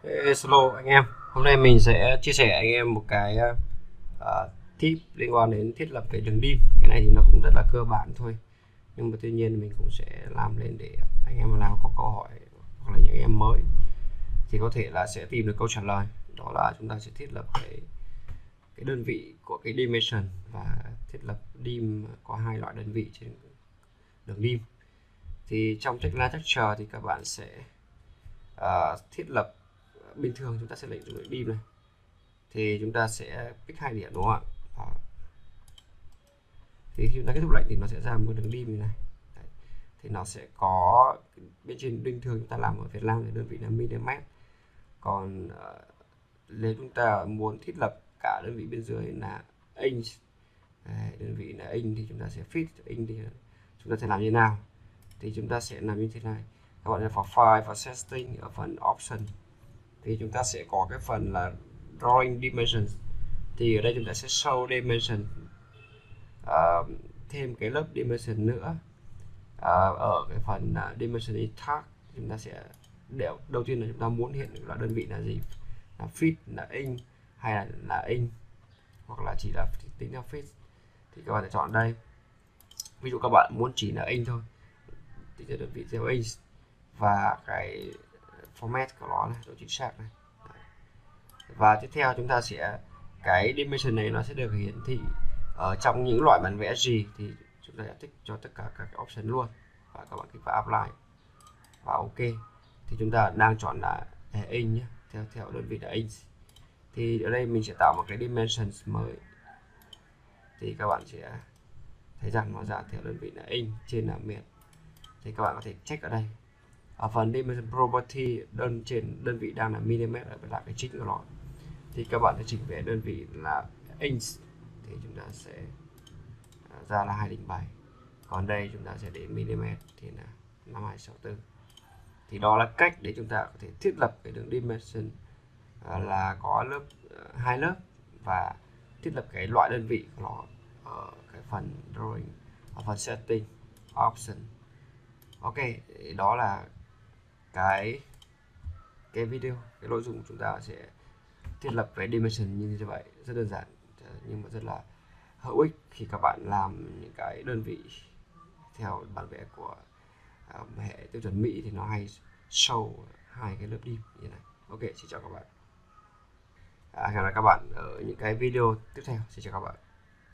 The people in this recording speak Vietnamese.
Hello anh em, hôm nay mình sẽ chia sẻ anh em một cái tip liên quan đến thiết lập cái đường div. Cái này thì nó cũng rất là cơ bản thôi, nhưng mà tuy nhiên mình cũng sẽ làm lên để anh em nào có câu hỏi hoặc là những anh em mới thì có thể là sẽ tìm được câu trả lời. Đó là chúng ta sẽ thiết lập cái đơn vị của cái dimension và thiết lập dim có hai loại đơn vị trên đường div. Thì trong checkline texture thì các bạn sẽ thiết lập bình thường chúng ta sẽ lệnh dùng div này thì chúng ta sẽ pick 2 điểm đúng không ạ. Đó. Thì khi chúng ta kết thúc lệnh thì nó sẽ ra một đường div như này. Đấy. Thì nó sẽ có bên trên bình thường chúng ta làm ở Việt Nam thì đơn vị là mm, còn nếu chúng ta muốn thiết lập cả đơn vị bên dưới là inch, đơn vị là inch thì chúng ta sẽ fit inch thì chúng ta sẽ làm như nào, thì chúng ta sẽ làm như thế này. Các bạn vào file và setting, ở phần option thì chúng ta sẽ có cái phần là drawing dimensions, thì ở đây chúng ta sẽ show dimension, thêm cái lớp dimension nữa. Ở cái phần dimension tag chúng ta sẽ đầu tiên là chúng ta muốn hiện được là đơn vị là gì, là feet, là inch hay là inch, hoặc là chỉ là tính theo feet thì các bạn sẽ chọn đây. Ví dụ các bạn muốn chỉ là inch thôi thì sẽ đơn vị theo inch, và cái format của nó này, độ chính xác này. Và tiếp theo chúng ta sẽ cái dimension này nó sẽ được hiển thị ở trong những loại bản vẽ gì thì chúng ta sẽ tích cho tất cả các cái option luôn, và các bạn kích vào apply và ok. Thì chúng ta đang chọn là inch nhé, theo đơn vị là inch. Thì ở đây mình sẽ tạo một cái dimensions mới, thì các bạn sẽ thấy rằng nó ra theo đơn vị là inch, trên là miền. Thì các bạn có thể check ở đây ở phần dimension property, trên đơn vị đang là mm ở là cái chính của nó, thì các bạn sẽ chỉnh về đơn vị là inch thì chúng ta sẽ ra là 207, còn đây chúng ta sẽ để mm thì là 5264. Thì đó là cách để chúng ta có thể thiết lập cái đường dimension là có lớp hai lớp, và thiết lập cái loại đơn vị của nó ở cái phần drawing, ở phần setting option. Ok, đó là cái video, cái nội dung chúng ta sẽ thiết lập cái dimension như vậy, rất đơn giản nhưng mà rất là hữu ích khi các bạn làm những cái đơn vị theo bản vẽ của hệ tiêu chuẩn Mỹ thì nó hay show hai cái lớp div như này. Ok, xin chào các bạn. Hẹn gặp lại các bạn ở những cái video tiếp theo. Xin chào các bạn.